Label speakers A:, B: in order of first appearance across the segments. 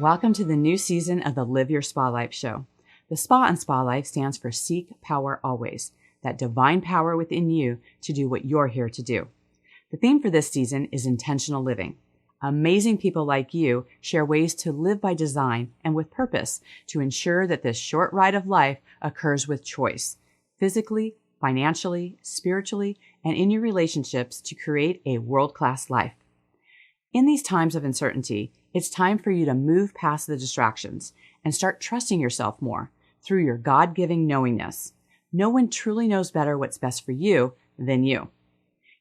A: Welcome to the new season of the Live Your Spa Life show. The SPA in Spa Life stands for Seek Power Always, that divine power within you to do what you're here to do. The theme for this season is intentional living. Amazing people like you share ways to live by design and with purpose to ensure that this short ride of life occurs with choice, physically, financially, spiritually, and in your relationships to create a world-class life. In these times of uncertainty, it's time for you to move past the distractions and start trusting yourself more through your God-giving knowingness. No one truly knows better what's best for you than you.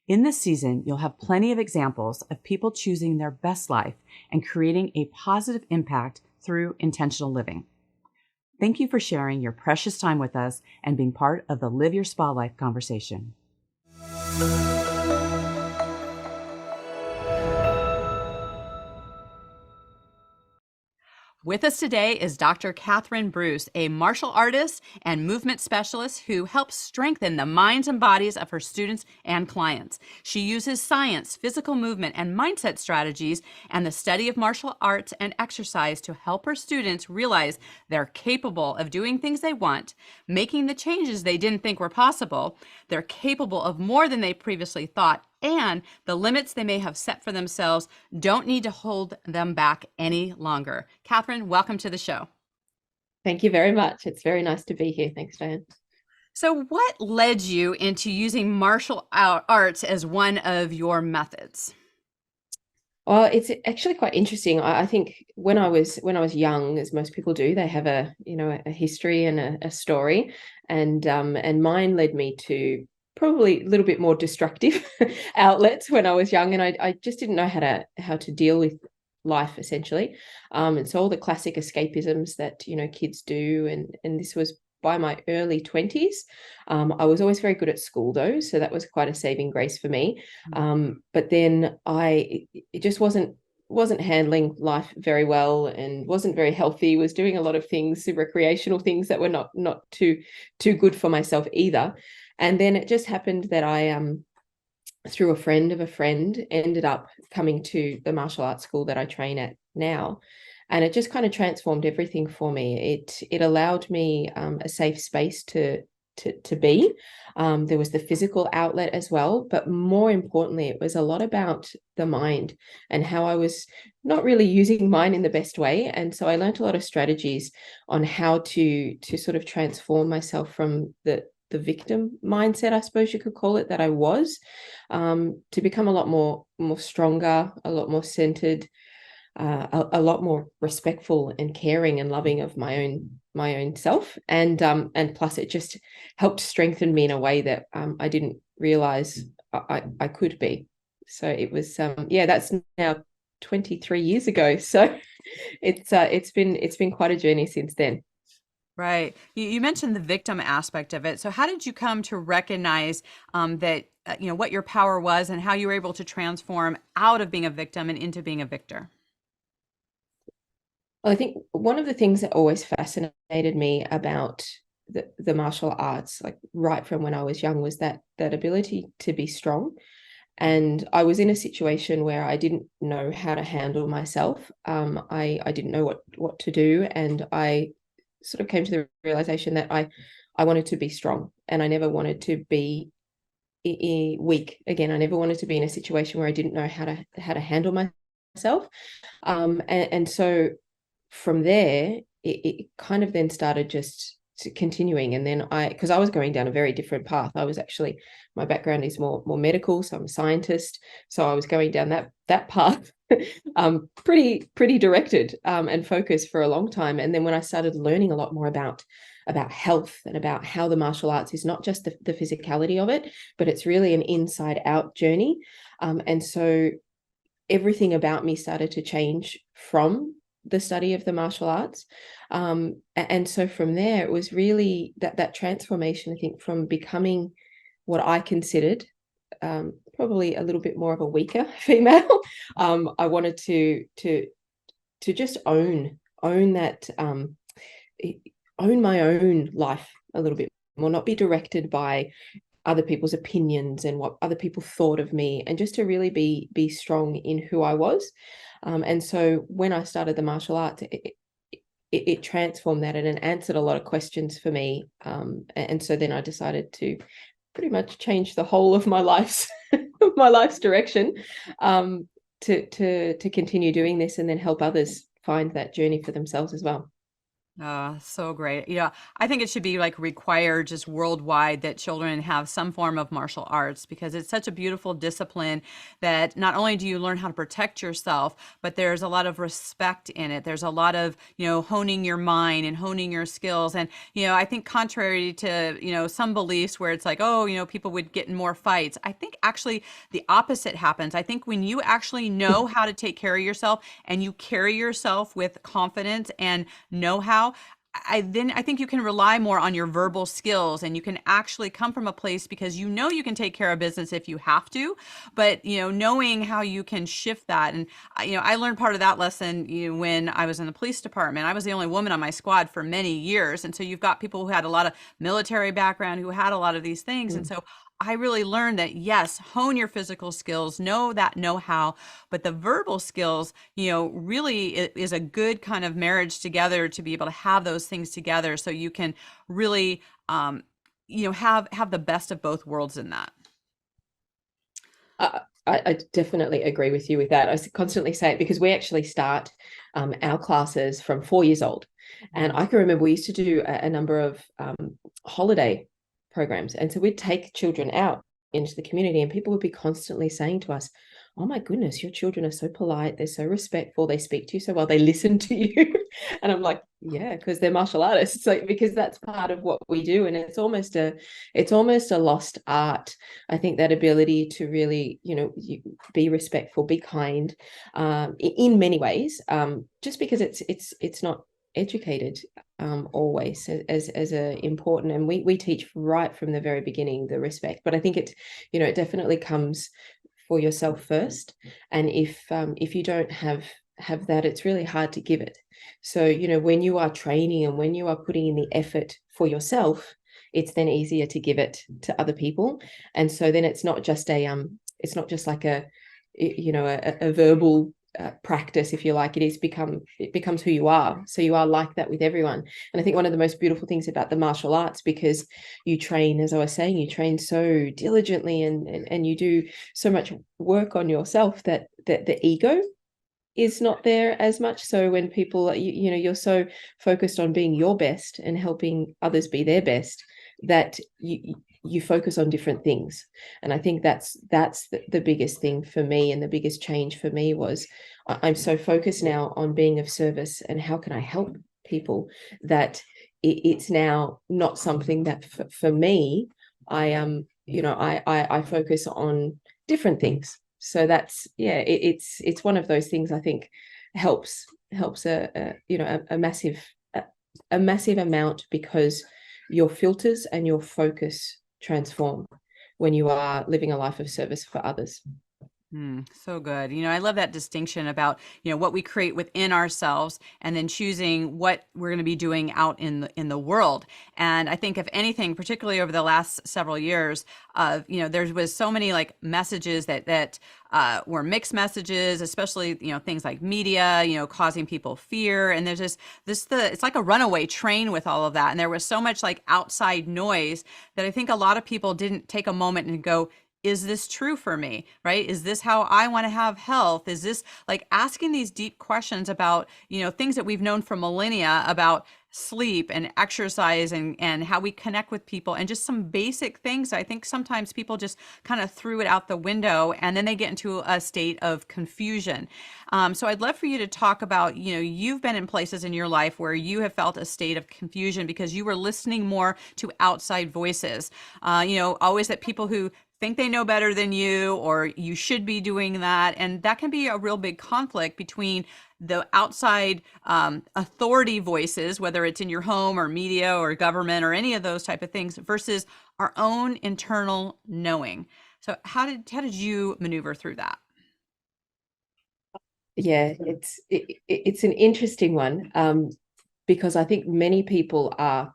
A: In this season, you'll have plenty of examples of people choosing their best life and creating a positive impact through intentional living. Thank you for sharing your precious time with us and being part of the Live Your Spa Life conversation. With us today is Dr. Kathryn Bruce, a martial artist and movement specialist who helps strengthen the minds and bodies of her students and clients. She uses science, physical movement, and mindset strategies and the study of martial arts and exercise to help her students realize they're capable of doing things they want, making the changes they didn't think were possible. They're capable of more than they previously thought, and the limits they may have set for themselves don't need to hold them back any longer. Kathryn, welcome to the show.
B: Thank you very much. It's very nice to be here. Thanks, Diane.
A: So what led you into using martial arts as one of your methods?
B: Well, it's actually quite interesting. I think when I was young, as most people do, they have a history and a story, and mine led me to probably a little bit more destructive outlets when I was young, and I just didn't know how to deal with life, essentially. And so all the classic escapisms that kids do, and this was by my early 20s. I was always very good at school though, so that was quite a saving grace for me. But then it just wasn't handling life very well and wasn't very healthy, was doing a lot of things, recreational things that were not too good for myself either. And then it just happened that I through a friend of a friend ended up coming to the martial arts school that I train at now. And it just kind of transformed everything for me. It allowed me a safe space to be. There was the physical outlet as well, but more importantly, it was a lot about the mind and how I was not really using mine in the best way. And so I learned a lot of strategies on how to sort of transform myself from the victim mindset, I suppose you could call it, that I was, to become a lot more stronger, a lot more centered, a lot more respectful and caring and loving of my own self, and plus it just helped strengthen me in a way that I didn't realize I could be. So it was that's now 23 years ago. So it's been quite a journey since then.
A: Right. You mentioned the victim aspect of it. So how did you come to recognize that what your power was and how you were able to transform out of being a victim and into being a victor?
B: Well, I think one of the things that always fascinated me about the martial arts, like right from when I was young, was that ability to be strong. And I was in a situation where I didn't know how to handle myself. I didn't know what to do, and I sort of came to the realization that I wanted to be strong, and I never wanted to be weak again. I never wanted to be in a situation where I didn't know how to handle myself. And so from there, it kind of then started just continuing. And then because I was going down a very different path. My background is more medical, so I'm a scientist. So I was going down that path, pretty directed and focused for a long time. And then when I started learning a lot more about health and about how the martial arts is not just the physicality of it, but it's really an inside out journey. And so everything about me started to change from the study of the martial arts. And so from there, it was really that transformation, I think, from becoming what I considered probably a little bit more of a weaker female. I wanted to just own that, own my own life a little bit more, not be directed by other people's opinions and what other people thought of me, and just to really be strong in who I was. And so when I started the martial arts, it transformed that, and it answered a lot of questions for me. And so then I decided to pretty much change the whole of my life's my life's direction, to continue doing this and then help others find that journey for themselves as well.
A: So great. I think it should be like required just worldwide that children have some form of martial arts, because it's such a beautiful discipline that not only do you learn how to protect yourself, but there's a lot of respect in it. There's a lot of, honing your mind and honing your skills. And, I think contrary to, some beliefs where it's like, oh, people would get in more fights. I think actually the opposite happens. I think when you actually know how to take care of yourself and you carry yourself with confidence and know-how, I think you can rely more on your verbal skills, and you can actually come from a place because you can take care of business if you have to, but knowing how you can shift that. And I learned part of that lesson when I was in the police department. I was the only woman on my squad for many years, and so you've got people who had a lot of military background, who had a lot of these things. And so I really learned that, yes, hone your physical skills, know that know-how, but the verbal skills, really is a good kind of marriage together to be able to have those things together, so you can really, have the best of both worlds in that.
B: I definitely agree with you with that. I constantly say it because we actually start our classes from 4 years old. And I can remember we used to do a number of holiday programs. And so we'd take children out into the community, and people would be constantly saying to us, oh my goodness, your children are so polite, they're so respectful, they speak to you so well, they listen to you. And I'm like, yeah, because they're martial artists, because that's part of what we do. And it's almost a lost art, I think, that ability to really, be respectful, be kind, in many ways, just because it's not educated always as a important, and we teach right from the very beginning the respect. But I think it definitely comes for yourself first, and if you don't have that, it's really hard to give it. So when you are training and when you are putting in the effort for yourself, it's then easier to give it to other people. And so then it's not just like a verbal practice, if you like. It becomes who you are. So you are like that with everyone. And I think one of the most beautiful things about the martial arts, because you train, as I was saying, you train so diligently and you do so much work on yourself that the ego is not there as much. So when people, you're so focused on being your best and helping others be their best, that you focus on different things. And I think that's the biggest thing for me, and the biggest change for me was I'm so focused now on being of service and how can I help people, that it's now not something that for me, I focus on different things. So that's, it's one of those things I think helps a massive amount, because your filters and your focus transform when you are living a life of service for others.
A: So good. I love that distinction about, what we create within ourselves and then choosing what we're going to be doing out in the world. And I think if anything, particularly over the last several years, there was so many like messages that were mixed messages, especially, things like media, causing people fear. And there's it's like a runaway train with all of that. And there was so much like outside noise that I think a lot of people didn't take a moment and go, is this true for me, right? Is this how I want to have health? Is this like asking these deep questions about, things that we've known for millennia about sleep and exercise and how we connect with people, and just some basic things. I think sometimes people just kind of threw it out the window, and then they get into a state of confusion. So I'd love for you to talk about, you've been in places in your life where you have felt a state of confusion because you were listening more to outside voices, always that people who think they know better than you, or you should be doing that. And that can be a real big conflict between the outside authority voices, whether it's in your home or media or government or any of those type of things, versus our own internal knowing. So how did you maneuver through that?
B: Yeah, it's an interesting one, because I think many people are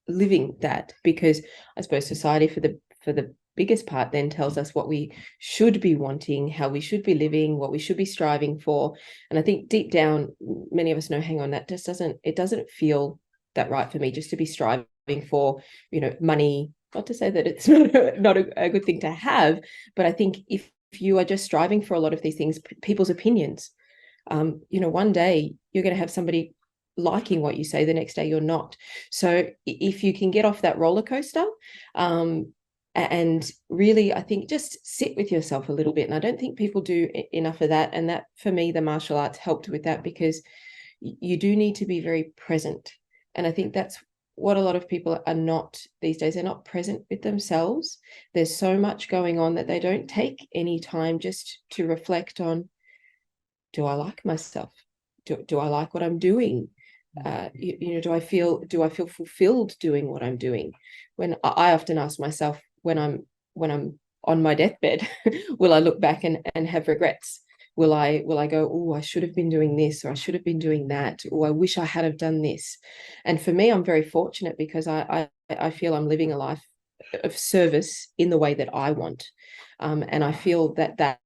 B: living that, because I suppose society for for the biggest part then tells us what we should be wanting, how we should be living, what we should be striving for. And I think deep down, many of us know, hang on, that just doesn't feel that right for me, just to be striving for, money. Not to say that it's not a good thing to have, but I think if you are just striving for a lot of these things, people's opinions, one day you're going to have somebody liking what you say, the next day you're not. So if you can get off that roller coaster, and really, I think, just sit with yourself a little bit. And I don't think people do enough of that. And that, for me, the martial arts helped with that, because you do need to be very present. And I think that's what a lot of people are not these days. They're not present with themselves. There's so much going on that they don't take any time just to reflect on, do I like myself? Do I like what I'm doing? Do I feel fulfilled doing what I'm doing? When I often ask myself, when I'm on my deathbed, will I look back and have regrets? Will I go, oh, I should have been doing this, or I should have been doing that, or I wish I had have done this? And for me, I'm very fortunate, because I feel I'm living a life of service in the way that I want. And I feel that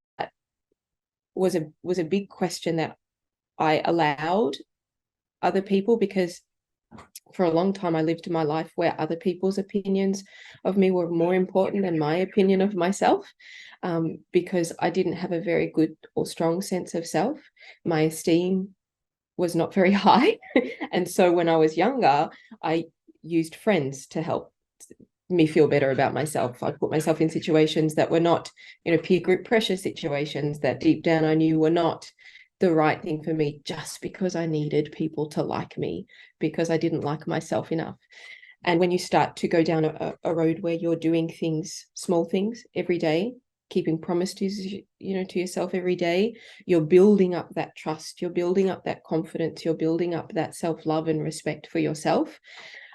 B: was a big question that I allowed other people, because for a long time I lived my life where other people's opinions of me were more important than my opinion of myself, because I didn't have a very good or strong sense of self. My esteem was not very high. And so when I was younger, I used friends to help me feel better about myself. I put myself in situations that were not, peer group pressure situations that deep down I knew were not the right thing for me, just because I needed people to like me, because I didn't like myself enough. And when you start to go down a road where you're doing things, small things every day, keeping promises, to yourself every day, you're building up that trust, you're building up that confidence, you're building up that self-love and respect for yourself.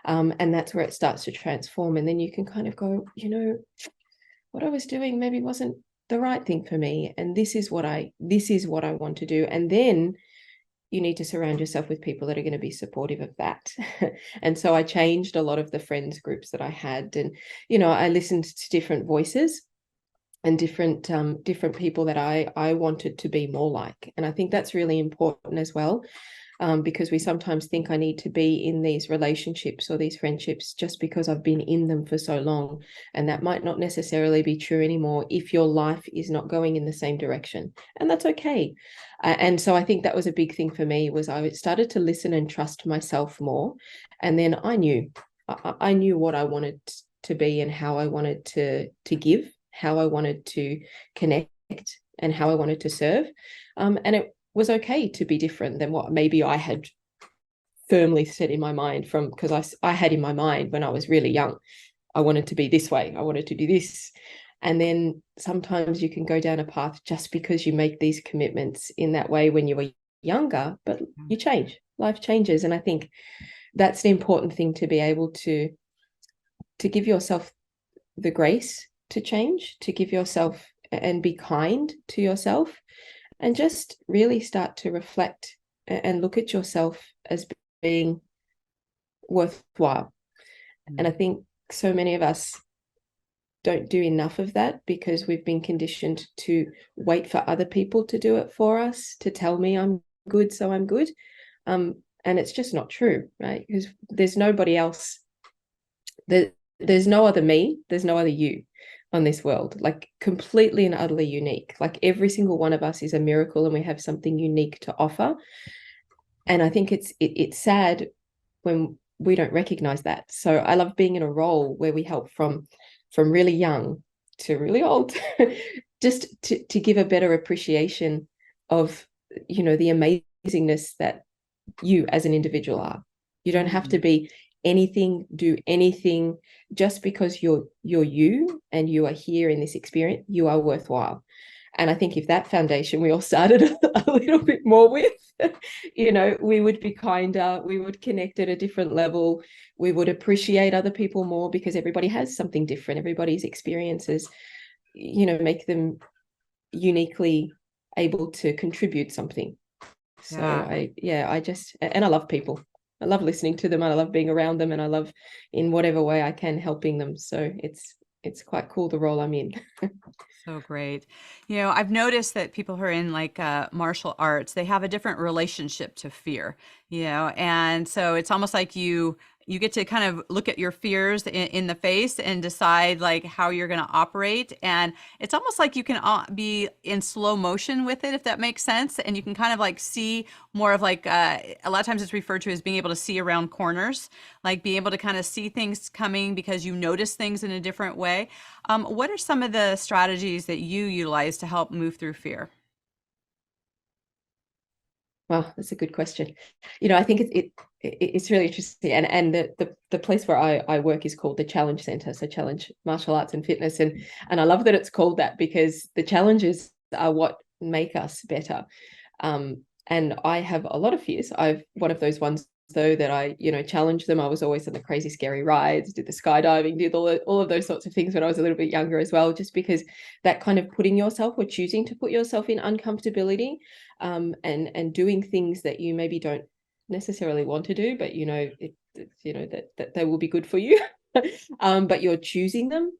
B: And that's where it starts to transform. And then you can kind of go, what I was doing maybe wasn't the right thing for me, and this is what I want to do. And then you need to surround yourself with people that are going to be supportive of that. And so I changed a lot of the friends groups that I had, and I listened to different voices and different people that I wanted to be more like. And I think that's really important as well, because we sometimes think I need to be in these relationships or these friendships just because I've been in them for so long. And that might not necessarily be true anymore if your life is not going in the same direction. And that's okay. And so I think that was a big thing for me, was I started to listen and trust myself more. And then I knew what I wanted to be, and how I wanted to give, how I wanted to connect, and how I wanted to serve. And it was okay to be different than what maybe I had firmly set in my mind, because I had in my mind when I was really young, I wanted to be this way, I wanted to do this. And then sometimes you can go down a path just because you make these commitments in that way when you were younger, but you change, life changes. And I think that's the important thing, to be able to give yourself the grace to change, to give yourself and be kind to yourself, and just really start to reflect and look at yourself as being worthwhile. And I think so many of us don't do enough of that, because we've been conditioned to wait for other people to do it for us, to tell me I'm good, so I'm good. And it's just not true, right? Because there's nobody else. There's no other me, there's no other you on this world, like completely and utterly unique. Like every single one of us is a miracle, and we have something unique to offer. And I think it's sad when we don't recognize that. So I love being in a role where we help from really young to really old, just to give a better appreciation of, the amazingness that you as an individual are. You don't have to be anything, do anything, just because you're you and you are here in this experience, you are worthwhile. And I think if that foundation we all started a little bit more with, we would be kinder, we would connect at a different level, we would appreciate other people more, because everybody has something different. Everybody's experiences, make them uniquely able to contribute something. So I love people. I love listening to them, and I love being around them, and I love, in whatever way I can, helping them. So it's quite cool, the role I'm in.
A: So great. I've noticed that people who are in like martial arts, they have a different relationship to fear, and so it's almost like you get to kind of look at your fears in the face and decide like how you're going to operate. And it's almost like you can be in slow motion with it, if that makes sense. And you can kind of like see more of like, a lot of times it's referred to as being able to see around corners, like being able to kind of see things coming because you notice things in a different way. What are some of the strategies that you utilize to help move through fear?
B: Well, that's a good question. I think it's really interesting, and the place where I work is called the Challenge Center, so Challenge Martial Arts and Fitness, and I love that it's called that because the challenges are what make us better. And I have a lot of fears. I've one of those ones though that I challenge them. I was always on the crazy scary rides, did the skydiving, did all of those sorts of things when I was a little bit younger as well, just because that kind of putting yourself or choosing to put yourself in uncomfortability, and doing things that you maybe don't necessarily want to do, but that they will be good for you, but you're choosing them.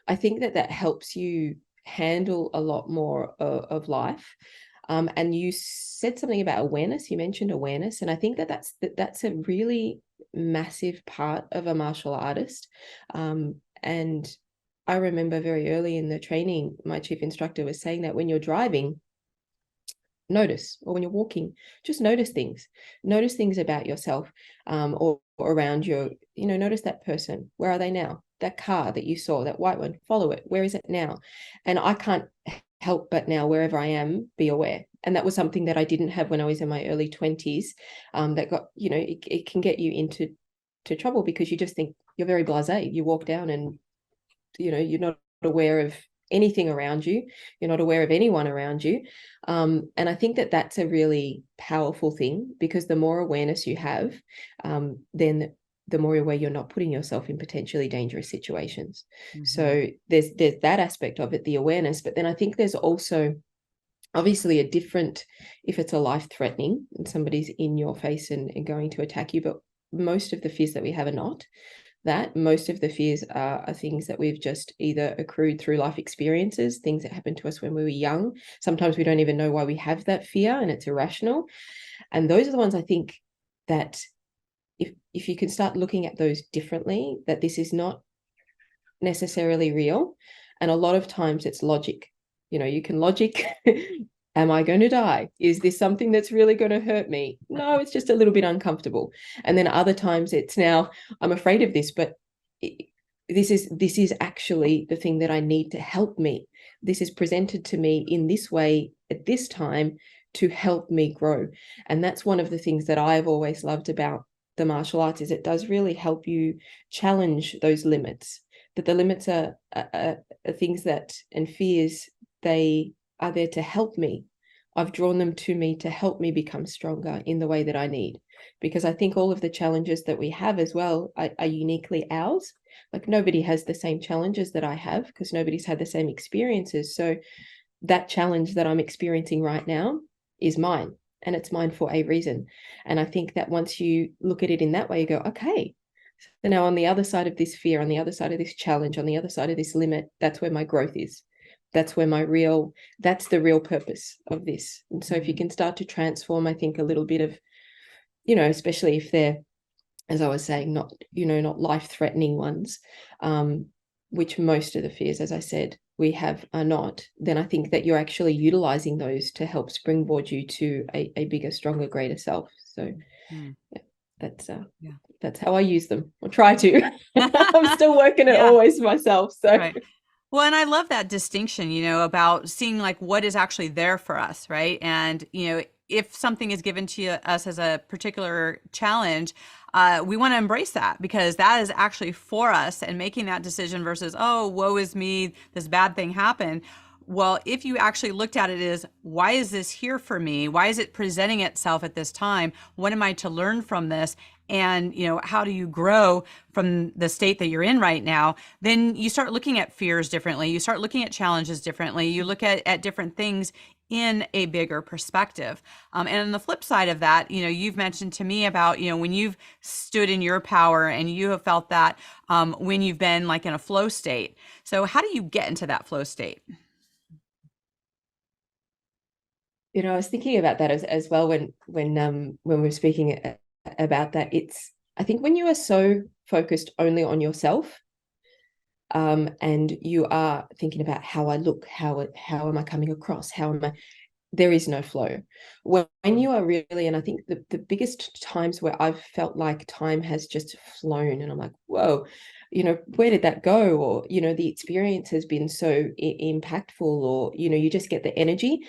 B: I think that helps you handle a lot more of life. And you said something about awareness. You mentioned awareness, and I think that's a really massive part of a martial artist. And I remember very early in the training, my chief instructor was saying that when you're driving, notice, or when you're walking, just notice things about yourself, or around notice that person. Where are they now? That car that you saw, that white one, follow it. Where is it now? And I can't help but now, wherever I am, be aware. And that was something that I didn't have when I was in my early 20s. That got, it can get you into trouble because you just think you're very blasé. You walk down and, you're not aware of anything around you. You're not aware of anyone around you. And I think that that's a really powerful thing, because the more awareness you have, then the more aware you're not putting yourself in potentially dangerous situations. Mm-hmm. So there's that aspect of it, the awareness. But then I think there's also obviously a different, if it's a life-threatening and somebody's in your face and going to attack you, but most of the fears that we have are not that. Most of the fears are things that we've just either accrued through life experiences, things that happened to us when we were young. Sometimes we don't even know why we have that fear and it's irrational. And those are the ones I think that if you can start looking at those differently, that this is not necessarily real. And a lot of times it's logic. You can logic, am I going to die? Is this something that's really going to hurt me? No, it's just a little bit uncomfortable. And then other times it's now, I'm afraid of this, but this is actually the thing that I need to help me. This is presented to me in this way at this time to help me grow. And that's one of the things that I've always loved about the martial arts, is it does really help you challenge those limits, that the limits are things that, and fears, they are there to help me. I've drawn them to me to help me become stronger in the way that I need, because I think all of the challenges that we have as well are uniquely ours. Like nobody has the same challenges that I have, because nobody's had the same experiences. So that challenge that I'm experiencing right now is mine, and it's mine for a reason. And I think that once you look at it in that way, you go, okay, so now on the other side of this fear, on the other side of this challenge, on the other side of this limit, that's where my growth is. That's where that's the real purpose of this. And so if you can start to transform, I think a little bit of, especially if they're, as I was saying, not life-threatening ones, which most of the fears, as I said, we have are not, then I think that you're actually utilizing those to help springboard you to a bigger, stronger, greater self. So that's how I use them, or try to. I'm still working it always myself. So.
A: Right. Well, and I love that distinction, about seeing like what is actually there for us, right? And, if something is given to us as a particular challenge, we want to embrace that, because that is actually for us, and making that decision versus, oh, woe is me, this bad thing happened. Well, if you actually looked at it as, why is this here for me? Why is it presenting itself at this time? What am I to learn from this? And, how do you grow from the state that you're in right now? Then you start looking at fears differently. You start looking at challenges differently. You look at different things in a bigger perspective. And on the flip side of that, you've mentioned to me about, when you've stood in your power and you have felt that when you've been like in a flow state. So how do you get into that flow state?
B: I was thinking about that as well when we're speaking about that. I think when you are so focused only on yourself, and you are thinking about how I look, how am I coming across, there is no flow. When you are really, and I think the biggest times where I've felt like time has just flown and I'm like, whoa, where did that go? Or, the experience has been so impactful, or, you just get the energy.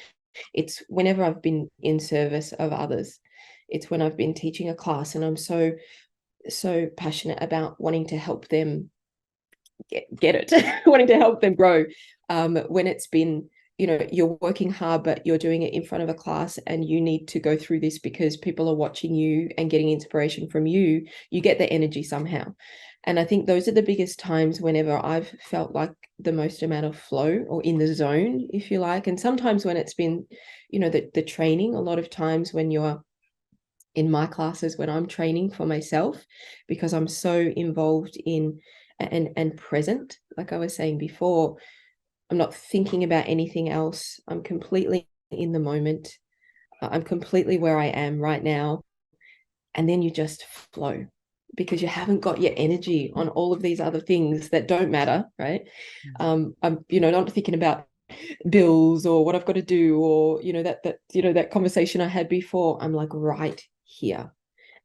B: It's whenever I've been in service of others. It's when I've been teaching a class and I'm so passionate about wanting to help them get it, wanting to help them grow. When it's been, you're working hard, but you're doing it in front of a class and you need to go through this because people are watching you and getting inspiration from you, you get the energy somehow. And I think those are the biggest times whenever I've felt like the most amount of flow or in the zone, if you like. And sometimes when it's been, the training, a lot of times when you're in my classes, when I'm training for myself, because I'm so involved in and present, like I was saying before, I'm not thinking about anything else. I'm completely in the moment. I'm completely where I am right now. And then you just flow because you haven't got your energy on all of these other things that don't matter, right? I'm, not thinking about bills or what I've got to do, or, that conversation I had before. I'm like right here.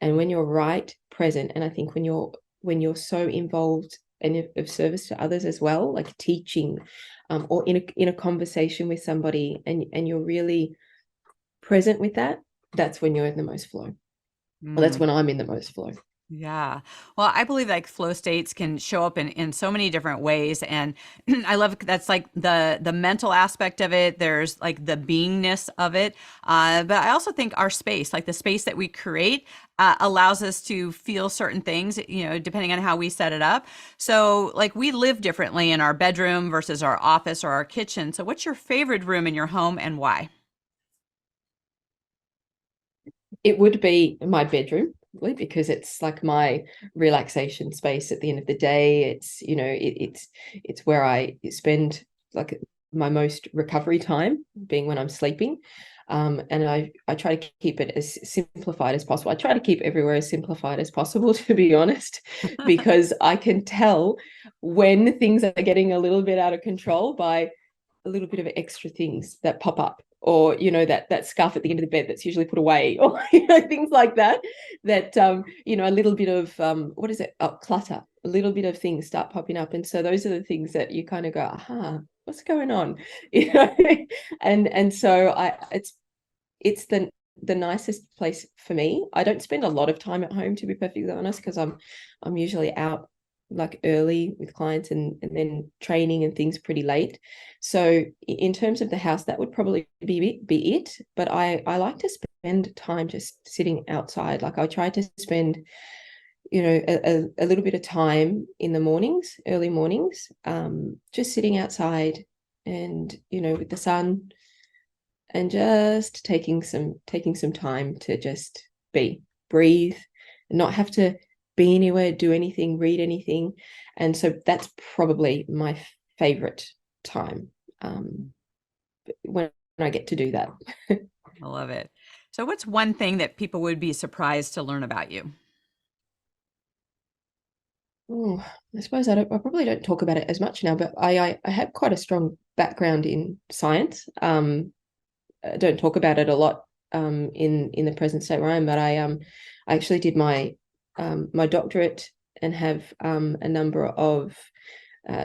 B: And when you're right present, and I think when you're so involved and of service to others as well, like teaching, or in a conversation with somebody, and you're really present with that, that's when you're in the most flow. Well, that's when I'm in the most flow.
A: Yeah. Well, I believe like flow states can show up in so many different ways. And I love that's like the mental aspect of it. There's like the beingness of it. But I also think our space, like the space that we create, allows us to feel certain things, depending on how we set it up. So like we live differently in our bedroom versus our office or our kitchen. So what's your favorite room in your home and why?
B: It would be my bedroom, because it's like my relaxation space at the end of the day. It's, it's where I spend like my most recovery time, being when I'm sleeping. And I try to keep it as simplified as possible. I try to keep everywhere as simplified as possible, to be honest, because I can tell when things are getting a little bit out of control by a little bit of extra things that pop up, or that scarf at the end of the bed that's usually put away, or things like that a little bit of what is it, clutter, a little bit of things start popping up. And so those are the things that you kind of go, aha, what's going on? And so it's the nicest place for me. I don't spend a lot of time at home, to be perfectly honest, because I'm usually out like early with clients, and then training and things pretty late. So in terms of the house, that would probably be it. But I like to spend time just sitting outside. Like I try to spend, a little bit of time in the mornings, early mornings, just sitting outside and, with the sun, and just taking some time to just breathe, and not have to be anywhere, do anything, read anything. And so that's probably my favorite time, when I get to do that.
A: I love it. So what's one thing that people would be surprised to learn about you?
B: Oh, I suppose I probably don't talk about it as much now, but I have quite a strong background in science. I don't talk about it a lot in the present state where I am, but I actually did my doctorate and have a number of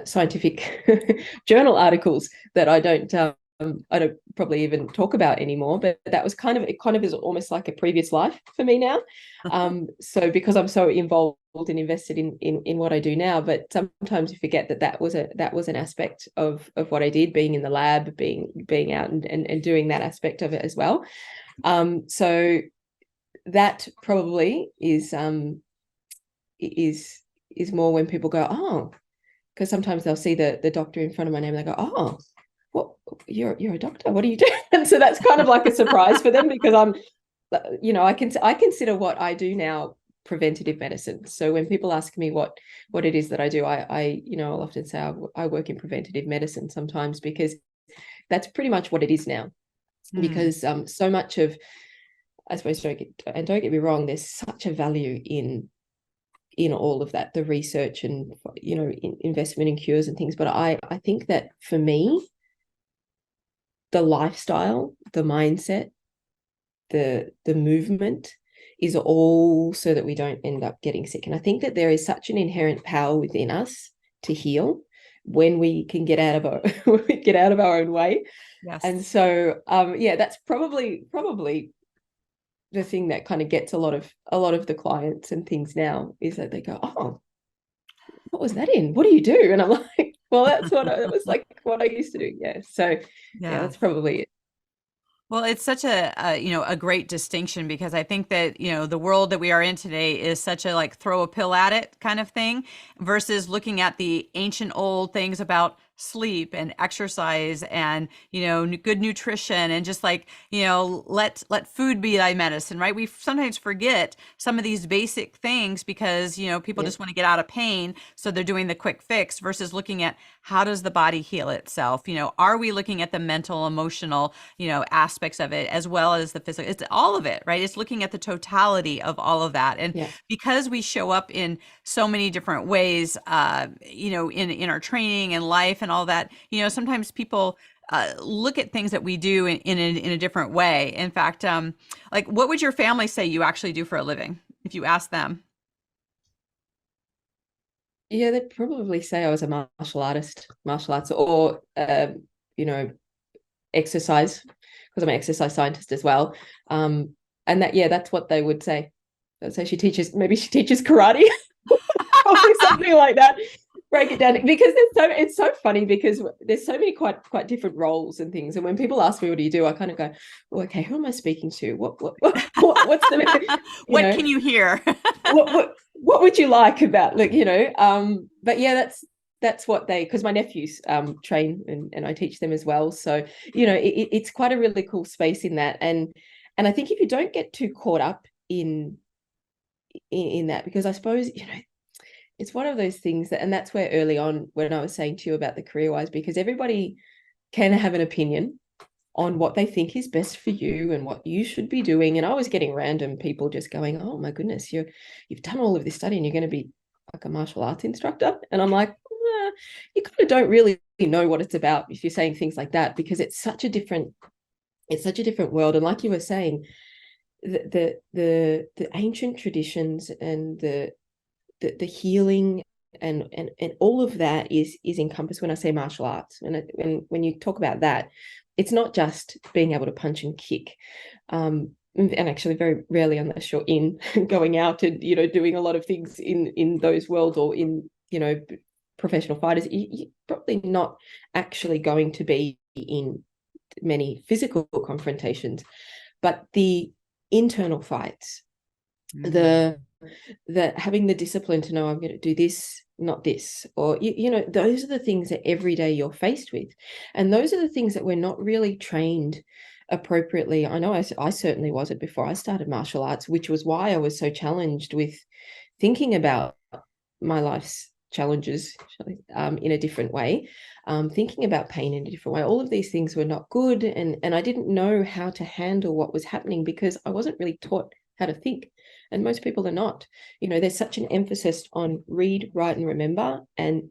B: scientific journal articles that I don't probably even talk about anymore. But that was it kind of is almost like a previous life for me now. So because I'm so involved and invested in what I do now, but sometimes you forget that was an aspect of what I did, being in the lab, being out and doing that aspect of it as well. So that probably is more when people go, oh, because sometimes they'll see the doctor in front of my name and they go, oh, what, you're a doctor, what do you do? And so that's kind of like a surprise for them, because I'm, I consider what I do now preventative medicine. So when people ask me what it is that I do, I'll often say I work in preventative medicine sometimes, because that's pretty much what it is now. Because so much of, I suppose, don't get me wrong, there's such a value in all of that, the research and investment in cures and things, but I think that for me, the lifestyle, the mindset, the movement is all so that we don't end up getting sick. And I think that there is such an inherent power within us to heal when we can get out of our own way.
A: Yes.
B: And so that's probably the thing that kind of gets a lot of the clients and things now, is that they go, oh, what was that in? What do you do? And I'm like, well, that was like what I used to do. Yeah. So that's probably it.
A: Well, it's such a great distinction, because I think that, the world that we are in today is such a like throw a pill at it kind of thing, versus looking at the ancient old things about sleep and exercise and, good nutrition, and just like, let food be thy medicine, right? We sometimes forget some of these basic things because, people just want to get out of pain. So they're doing the quick fix versus looking at how does the body heal itself? Are we looking at the mental, emotional, aspects of it, as well as the physical? It's all of it, right? It's looking at the totality of all of that. And because we show up in so many different ways, in our training and life and all that, sometimes people look at things that we do in a different way. In fact, like, what would your family say you actually do for a living if you ask them?
B: Yeah, they'd probably say I was a martial arts, or exercise, because I'm an exercise scientist as well. And that's what they would say. They'd say she teaches karate, probably something like that. Break it down, because it's so funny, because there's so many quite different roles and things. And when people ask me, what do you do? I kind of go, well, okay, who am I speaking to? What's the
A: what can you hear?
B: what would you like about, like, but yeah, that's what because my nephews train, and I teach them as well. So, it's quite a really cool space in that. And I think if you don't get too caught up in that, because I suppose, it's one of those things that, and that's where early on, when I was saying to you about the career wise, because everybody can have an opinion on what they think is best for you and what you should be doing. And I was getting random people just going, oh my goodness, you've done all of this study and you're going to be like a martial arts instructor. And I'm like, you kind of don't really know what it's about if you're saying things like that, because it's such a different world. And like you were saying, the ancient traditions and the healing and all of that is encompassed when I say martial arts. And when you talk about that, it's not just being able to punch and kick. And actually very rarely, unless you're going out and, doing a lot of things in those worlds, or in, professional fighters, you're probably not actually going to be in many physical confrontations, but the internal fights, the having the discipline to know, I'm going to do this, not this, or those are the things that every day you're faced with. And those are the things that we're not really trained appropriately. I know I certainly wasn't before I started martial arts, which was why I was so challenged with thinking about my life's challenges in a different way, thinking about pain in a different way. All of these things were not good, and I didn't know how to handle what was happening, because I wasn't really taught how to think. And most people are not. There's such an emphasis on read, write, and remember. And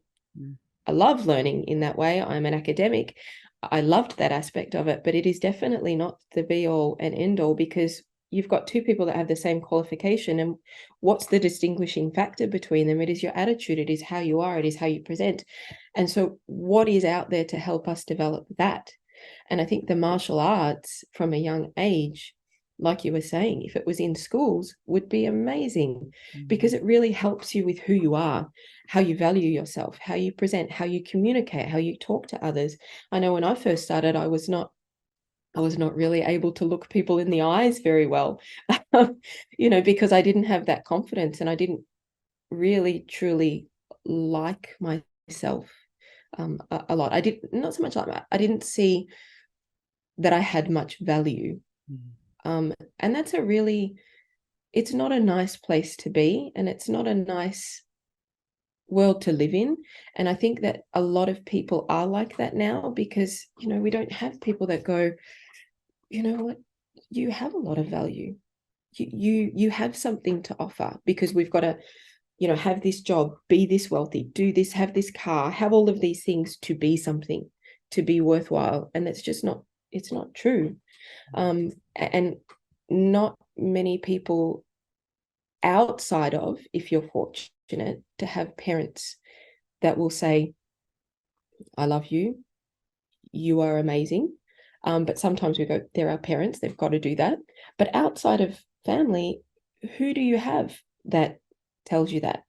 B: I love learning in that way. I'm an academic. I loved that aspect of it, but it is definitely not the be all and end all, because you've got two people that have the same qualification. And what's the distinguishing factor between them? It is your attitude. It is how you are. It is how you present. And so what is out there to help us develop that? And I think the martial arts from a young age, like you were saying, if it was in schools, would be amazing, because it really helps you with who you are, how you value yourself, how you present, how you communicate, how you talk to others. I know when I first started, I was not really able to look people in the eyes very well, because I didn't have that confidence, and I didn't really truly like myself. a lot. I did not so much like that. I didn't see that I had much value. And that's it's not a nice place to be, and it's not a nice world to live in. And I think that a lot of people are like that now because, we don't have people that go, you know what, you have a lot of value. You have something to offer, because we've got to, have this job, be this wealthy, do this, have this car, have all of these things to be something, to be worthwhile. And that's just not, it's not true. And not many people outside of, if you're fortunate to have parents that will say, I love you, you are amazing. But sometimes we go, there are parents, they've got to do that. But outside of family, who do you have that tells you that?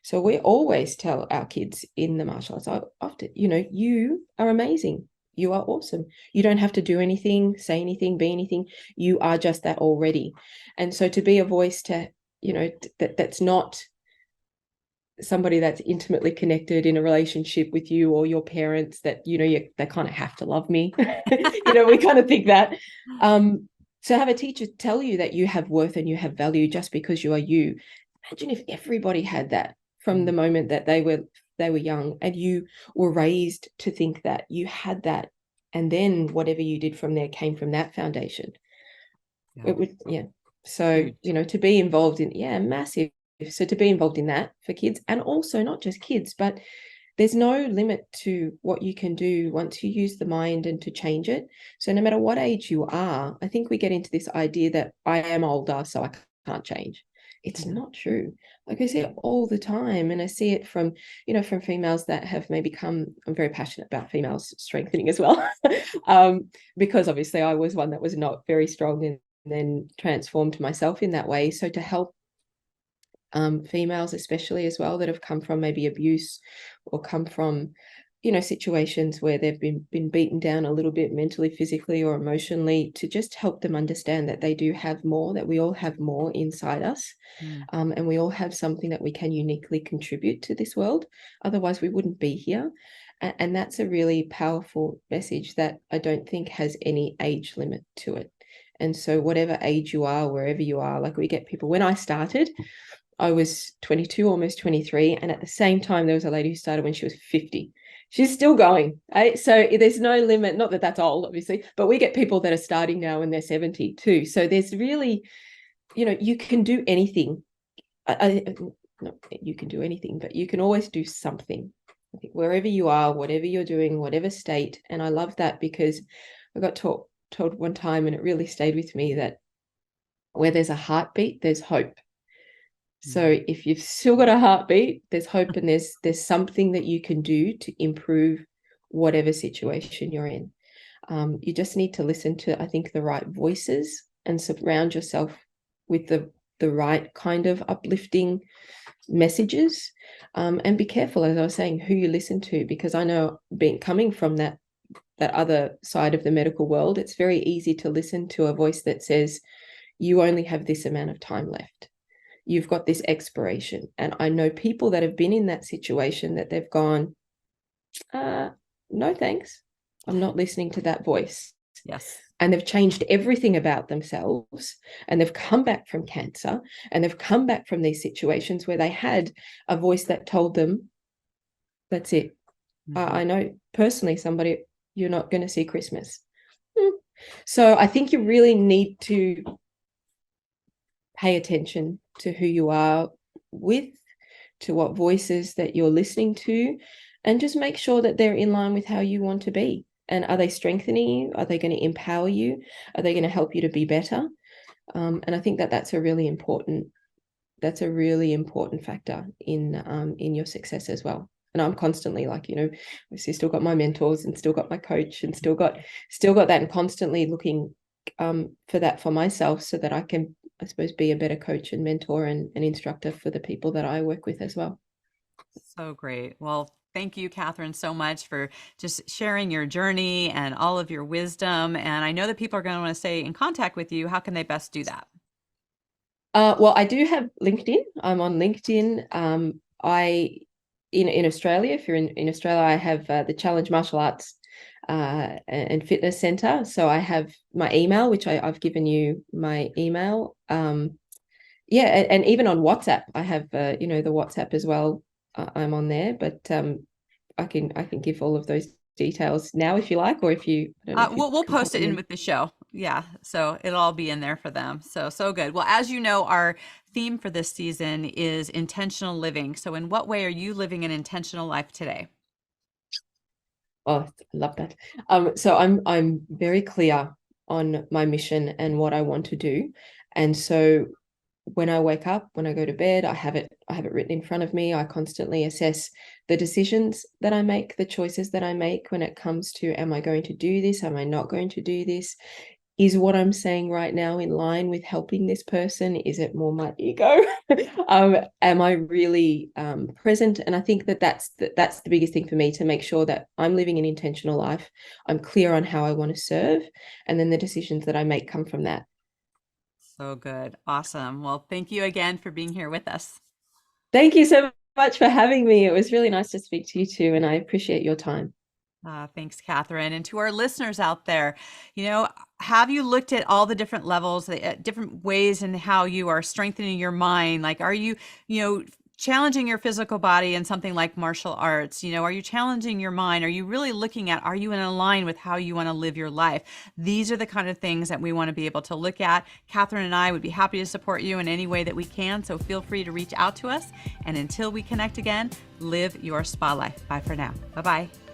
B: So we always tell our kids in the martial arts, often, you are amazing. You are awesome. You don't have to do anything, say anything, be anything. You are just that already. And so to be a voice to, that's not somebody that's intimately connected in a relationship with you or your parents that, they kind of have to love me. We kind of think that. So have a teacher tell you that you have worth and you have value just because you are you. Imagine if everybody had that from the moment that they were young, and you were raised to think that you had that, and then whatever you did from there came from that foundation. It would, so to be involved in massive. So to be involved in that for kids, and also not just kids, but there's no limit to what you can do once you use the mind and to change it. So no matter what age you are, I think we get into this idea that I am older, so I can't change. It's not true. Like I see it all the time, and I see it from, from females that have maybe come. I'm very passionate about females strengthening as well, because obviously I was one that was not very strong and then transformed myself in that way. So to help females especially as well that have come from maybe abuse or come from situations where they've been beaten down a little bit mentally, physically, or emotionally, to just help them understand that they do have more, that we all have more inside us. And we all have something that we can uniquely contribute to this world, otherwise we wouldn't be here. And that's a really powerful message that I don't think has any age limit to it. And so whatever age you are, wherever you are, like we get people, when I started, I was 22, almost 23. And at the same time, there was a lady who started when she was 50. She's still going. Right? So there's no limit. Not that that's old, obviously, but we get people that are starting now when they're 70 too. So there's really, you can do anything. Not you can do anything, but you can always do something. I think wherever you are, whatever you're doing, whatever state. And I love that because I got told one time, and it really stayed with me, that where there's a heartbeat, there's hope. So if you've still got a heartbeat, there's hope, and there's something that you can do to improve whatever situation you're in. You just need to listen to, I think, the right voices and surround yourself with the right kind of uplifting messages, and be careful, as I was saying, who you listen to, because I know, coming from that other side of the medical world, it's very easy to listen to a voice that says you only have this amount of time left. You've got this expiration. And I know people that have been in that situation that they've gone, no thanks, I'm not listening to that voice.
A: Yes.
B: And they've changed everything about themselves, and they've come back from cancer, and they've come back from these situations where they had a voice that told them, that's it. I know personally somebody, you're not going to see Christmas. So I think you really need to pay attention to who you are with, to what voices that you're listening to, and just make sure that they're in line with how you want to be. And are they strengthening you? Are they going to empower you? Are they going to help you to be better? And I think that that's a really important factor in your success as well. And I'm constantly, like, obviously still got my mentors and still got my coach and still got that, and constantly looking for that for myself, so that I can, I suppose, be a better coach and mentor and instructor for the people that I work with as well.
A: So great. Well, thank you, Kathryn, so much for just sharing your journey and all of your wisdom. And I know that people are going to want to stay in contact with you. How can they best do that?
B: Well, I do have LinkedIn. I'm on LinkedIn. I in Australia, if you're in Australia, I have the Challenge Martial Arts and Fitness Center. So I have my email, which I've given you my email. Yeah, and even on WhatsApp, I have the WhatsApp as well. I'm on there, but I can give all of those details now if you like, or if you I don't know if you
A: we'll
B: can
A: post
B: pop
A: it in with the show. Yeah, so it'll all be in there for them. So good. Well, as you know, our theme for this season is intentional living. So in what way are you living an intentional life today?
B: Oh, I love that. So I'm very clear on my mission and what I want to do. And so when I wake up, when I go to bed, I have it written in front of me. I constantly assess the decisions that I make, the choices that I make when it comes to, am I going to do this? Am I not going to do this? Is what I'm saying right now in line with helping this person? Is it more my ego? Am I really present? And I think that's the biggest thing for me, to make sure that I'm living an intentional life. I'm clear on how I want to serve, and then the decisions that I make come from that.
A: So good. Awesome. Well, thank you again for being here with us.
B: Thank you so much for having me. It was really nice to speak to you too, and I appreciate your time.
A: Thanks, Kathryn. And to our listeners out there, have you looked at all the different levels, different ways in how you are strengthening your mind? Like, are you, challenging your physical body in something like martial arts? Are you challenging your mind? Are you really looking at, are you in line with how you want to live your life? These are the kind of things that we want to be able to look at. Kathryn and I would be happy to support you in any way that we can. So feel free to reach out to us. And until we connect again, live your spa life. Bye for now. Bye-bye.